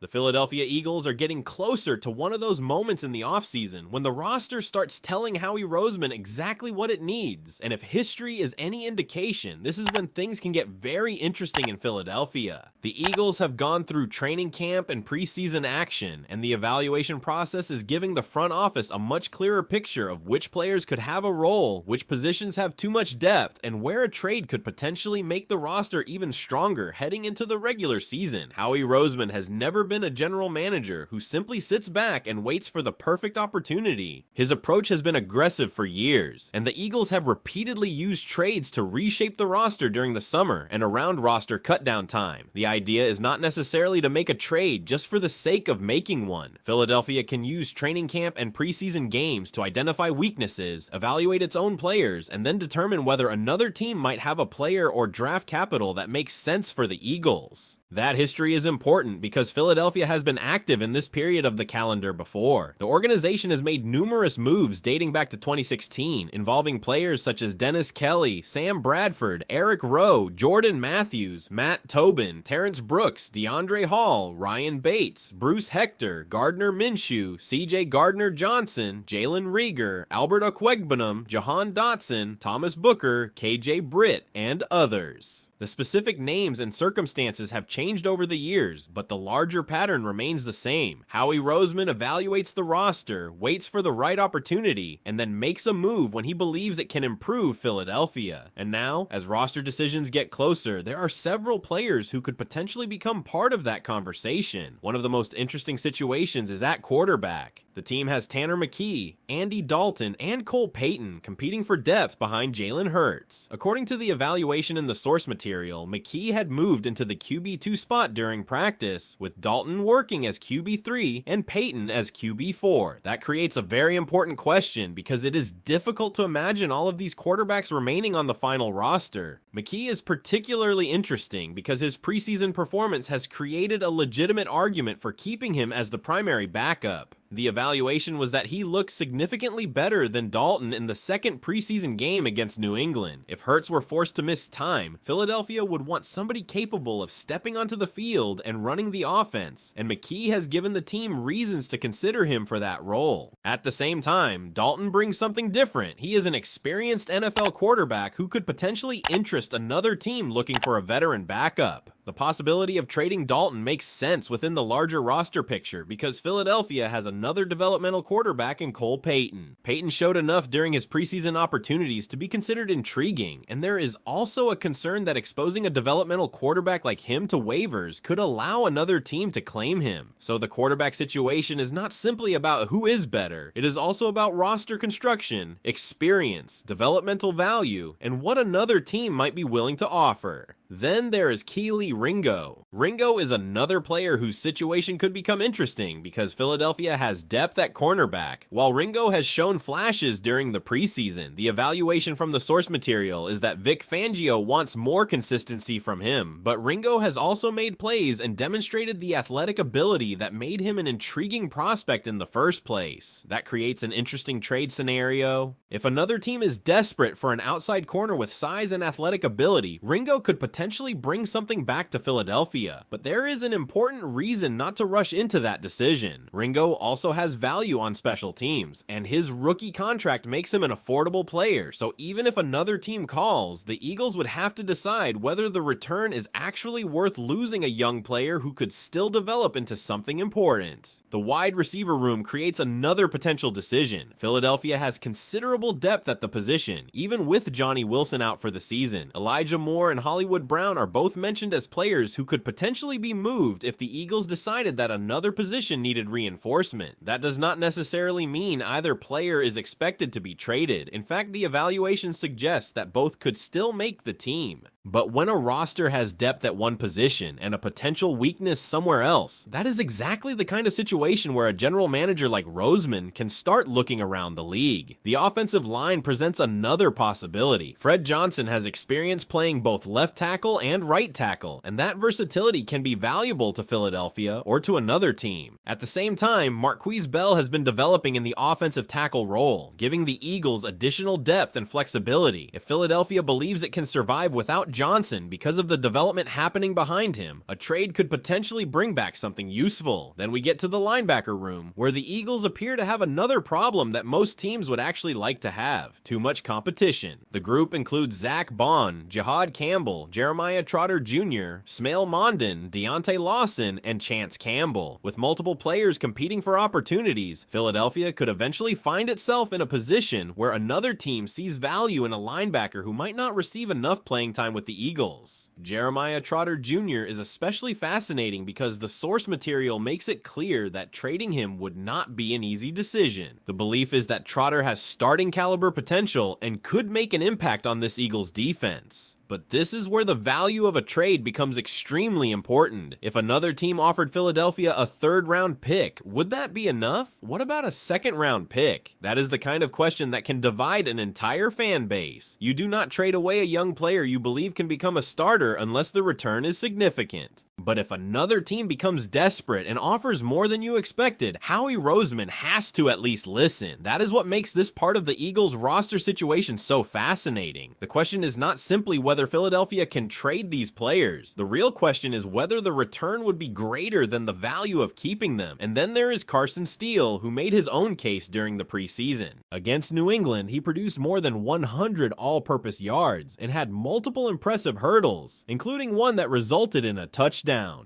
The Philadelphia Eagles are getting closer to one of those moments in the offseason when the roster starts telling Howie Roseman exactly what it needs. And if history is any indication, this is when things can get very interesting in Philadelphia. The Eagles have gone through training camp and preseason action, and the evaluation process is giving the front office a much clearer picture of which players could have a role, which positions have too much depth, and where a trade could potentially make the roster even stronger heading into the regular season. Howie Roseman has never been a general manager who simply sits back and waits for the perfect opportunity. His approach has been aggressive for years, and the Eagles have repeatedly used trades to reshape the roster during the summer and around roster cutdown time. The idea is not necessarily to make a trade just for the sake of making one. Philadelphia can use training camp and preseason games to identify weaknesses, evaluate its own players, and then determine whether another team might have a player or draft capital that makes sense for the Eagles. That history is important because Philadelphia has been active in this period of the calendar before. The organization has made numerous moves dating back to 2016, involving players such as Dennis Kelly, Sam Bradford, Eric Rowe, Jordan Matthews, Matt Tobin, Terrence Brooks, DeAndre Hall, Ryan Bates, Bruce Hector, Gardner Minshew, CJ Gardner-Johnson, Jalen Reagor, Albert Okwuegbunam, Jahan Dotson, Thomas Booker, KJ Britt, and others. The specific names and circumstances have changed over the years, but the larger pattern remains the same. Howie Roseman evaluates the roster, waits for the right opportunity, and then makes a move when he believes it can improve Philadelphia. And now, as roster decisions get closer, there are several players who could potentially become part of that conversation. One of the most interesting situations is at quarterback. The team has Tanner McKee, Andy Dalton, and Cole Payton competing for depth behind Jalen Hurts. According to the evaluation in the source material, McKee had moved into the QB2 spot during practice, with Dalton working as QB3 and Payton as QB4. That creates a very important question because it is difficult to imagine all of these quarterbacks remaining on the final roster. McKee is particularly interesting because his preseason performance has created a legitimate argument for keeping him as the primary backup. The evaluation was that he looked significantly better than Dalton in the second preseason game against New England. If Hurts were forced to miss time, Philadelphia would want somebody capable of stepping onto the field and running the offense, and McKee has given the team reasons to consider him for that role. At the same time, Dalton brings something different. He is an experienced NFL quarterback who could potentially interest another team looking for a veteran backup. The possibility of trading Dalton makes sense within the larger roster picture because Philadelphia has another developmental quarterback in Cole Payton. Payton showed enough during his preseason opportunities to be considered intriguing, and there is also a concern that exposing a developmental quarterback like him to waivers could allow another team to claim him. So the quarterback situation is not simply about who is better, it is also about roster construction, experience, developmental value, and what another team might be willing to offer. Then there is Kelee Ringo. Ringo is another player whose situation could become interesting because Philadelphia has depth at cornerback. While Ringo has shown flashes during the preseason, the evaluation from the source material is that Vic Fangio wants more consistency from him, but Ringo has also made plays and demonstrated the athletic ability that made him an intriguing prospect in the first place. That creates an interesting trade scenario. If another team is desperate for an outside corner with size and athletic ability, Ringo could potentially bring something back to Philadelphia, but there is an important reason not to rush into that decision. Ringo also has value on special teams, and his rookie contract makes him an affordable player, so even if another team calls, the Eagles would have to decide whether the return is actually worth losing a young player who could still develop into something important. The wide receiver room creates another potential decision. Philadelphia has considerable depth at the position, even with Johnny Wilson out for the season. Elijah Moore and Hollywood Brown are both mentioned as players who could potentially be moved if the Eagles decided that another position needed reinforcement. That does not necessarily mean either player is expected to be traded. In fact, the evaluation suggests that both could still make the team. But when a roster has depth at one position and a potential weakness somewhere else, that is exactly the kind of situation where a general manager like Roseman can start looking around the league. The offensive line presents another possibility. Fred Johnson has experience playing both left tackle and right tackle, and that versatility can be valuable to Philadelphia or to another team. At the same time, Marquise Bell has been developing in the offensive tackle role, giving the Eagles additional depth and flexibility. If Philadelphia believes it can survive without Johnson, because of the development happening behind him, a trade could potentially bring back something useful. Then we get to the linebacker room, where the Eagles appear to have another problem that most teams would actually like to have: too much competition. The group includes Zach Bond, Jihad Campbell, Jeremiah Trotter Jr., Smail Mondon, Deontay Lawson, and Chance Campbell. With multiple players competing for opportunities, Philadelphia could eventually find itself in a position where another team sees value in a linebacker who might not receive enough playing time with the Eagles. Jeremiah Trotter Jr. is especially fascinating because the source material makes it clear that trading him would not be an easy decision. The belief is that Trotter has starting caliber potential and could make an impact on this Eagles defense. But this is where the value of a trade becomes extremely important. If another team offered Philadelphia a third-round pick, would that be enough? What about a second-round pick? That is the kind of question that can divide an entire fan base. You do not trade away a young player you believe can become a starter unless the return is significant. But if another team becomes desperate and offers more than you expected, Howie Roseman has to at least listen. That is what makes this part of the Eagles roster situation so fascinating. The question is not simply whether Philadelphia can trade these players. The real question is whether the return would be greater than the value of keeping them. And then there is Carson Steele, who made his own case during the preseason. Against New England, he produced more than 100 all-purpose yards and had multiple impressive hurdles, including one that resulted in a touchdown.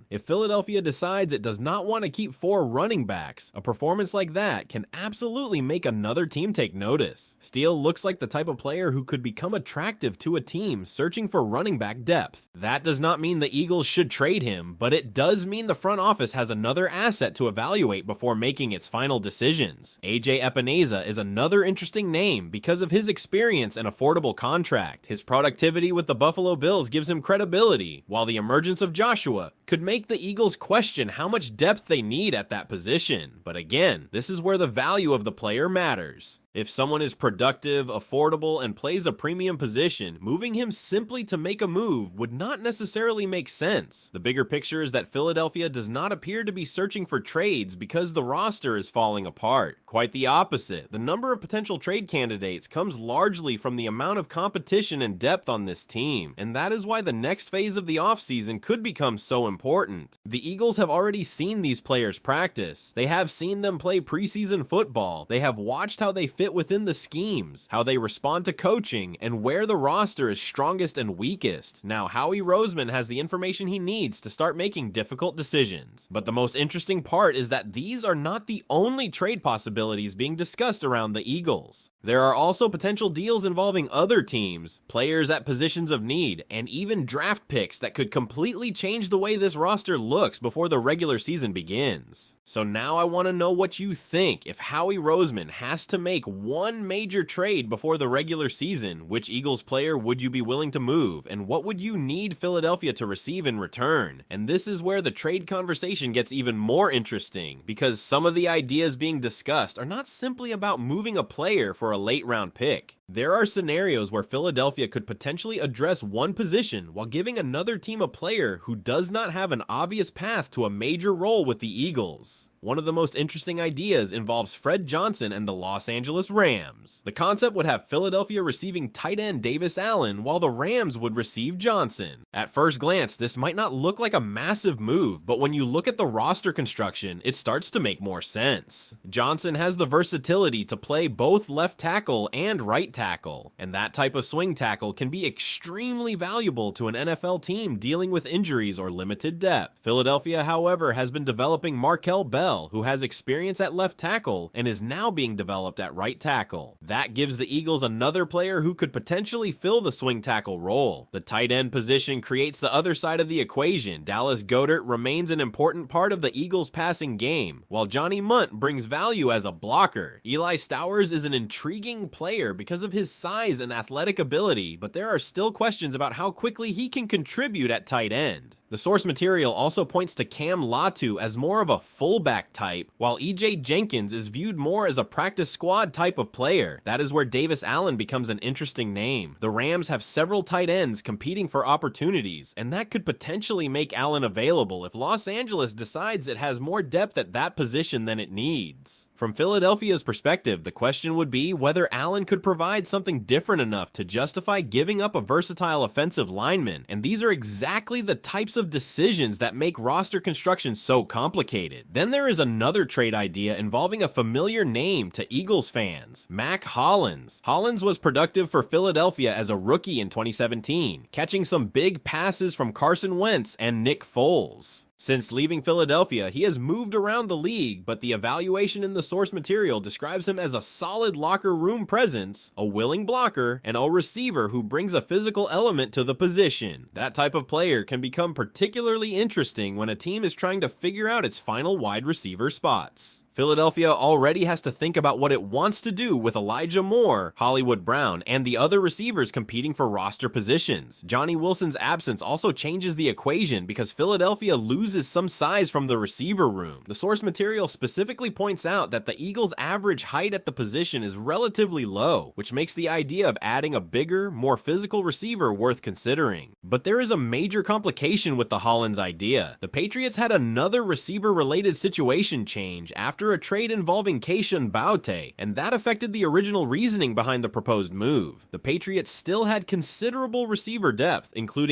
If Philadelphia decides it does not want to keep 4 running backs, a performance like that can absolutely make another team take notice. Steele looks like the type of player who could become attractive to a team searching for running back depth. That does not mean the Eagles should trade him, but it does mean the front office has another asset to evaluate before making its final decisions. AJ Epineza is another interesting name because of his experience and affordable contract. His productivity with the Buffalo Bills gives him credibility, while the emergence of Joshua could make the Eagles question how much depth they need at that position. But again, this is where the value of the player matters. If someone is productive, affordable, and plays a premium position, moving him simply to make a move would not necessarily make sense. The bigger picture is that Philadelphia does not appear to be searching for trades because the roster is falling apart. Quite the opposite. The number of potential trade candidates comes largely from the amount of competition and depth on this team, and that is why the next phase of the offseason could become so important. The Eagles have already seen these players practice. They have seen them play preseason football. They have watched how they fit within the schemes, how they respond to coaching, and where the roster is strongest and weakest. Now, Howie Roseman has the information he needs to start making difficult decisions. But the most interesting part is that these are not the only trade possibilities being discussed around the Eagles. There are also potential deals involving other teams, players at positions of need, and even draft picks that could completely change the way this roster looks before the regular season begins. So now I want to know what you think. If Howie Roseman has to make one major trade before the regular season, which Eagles player would you be willing to move, and what would you need Philadelphia to receive in return? And this is where the trade conversation gets even more interesting, because some of the ideas being discussed are not simply about moving a player for a late round pick. There are scenarios where Philadelphia could potentially address one position while giving another team a player who does not have an obvious path to a major role with the Eagles. One of the most interesting ideas involves Fred Johnson and the Los Angeles Rams. The concept would have Philadelphia receiving tight end Davis Allen while the Rams would receive Johnson. At first glance, this might not look like a massive move, but when you look at the roster construction, it starts to make more sense. Johnson has the versatility to play both left tackle and right tackle, and that type of swing tackle can be extremely valuable to an NFL team dealing with injuries or limited depth. Philadelphia, however, has been developing Markel Bell, who has experience at left tackle and is now being developed at right tackle. That gives the Eagles another player who could potentially fill the swing tackle role. The tight end position creates the other side of the equation. Dallas Goedert remains an important part of the Eagles' passing game, while Johnny Munt brings value as a blocker. Eli Stowers is an intriguing player because of his size and athletic ability, but there are still questions about how quickly he can contribute at tight end. The source material also points to Cam Latu as more of a fullback type, while EJ Jenkins is viewed more as a practice squad type of player. That is where Davis Allen becomes an interesting name. The Rams have several tight ends competing for opportunities, and that could potentially make Allen available if Los Angeles decides it has more depth at that position than it needs. From Philadelphia's perspective, the question would be whether Allen could provide something different enough to justify giving up a versatile offensive lineman, and these are exactly the types of decisions that make roster construction so complicated. Then there is another trade idea involving a familiar name to Eagles fans, Mack Hollins. Hollins was productive for Philadelphia as a rookie in 2017, catching some big passes from Carson Wentz and Nick Foles. Since leaving Philadelphia, he has moved around the league, but the evaluation in the source material describes him as a solid locker room presence, a willing blocker, and a receiver who brings a physical element to the position. That type of player can become particularly interesting when a team is trying to figure out its final wide receiver spots. Philadelphia already has to think about what it wants to do with Elijah Moore, Hollywood Brown, and the other receivers competing for roster positions. Johnny Wilson's absence also changes the equation because Philadelphia loses some size from the receiver room. The source material specifically points out that the Eagles' average height at the position is relatively low, which makes the idea of adding a bigger, more physical receiver worth considering. But there is a major complication with the Hollins idea. The Patriots had another receiver-related situation change after a trade involving Keishawn Boutte, and that affected the original reasoning behind the proposed move. The Patriots still had considerable receiver depth, including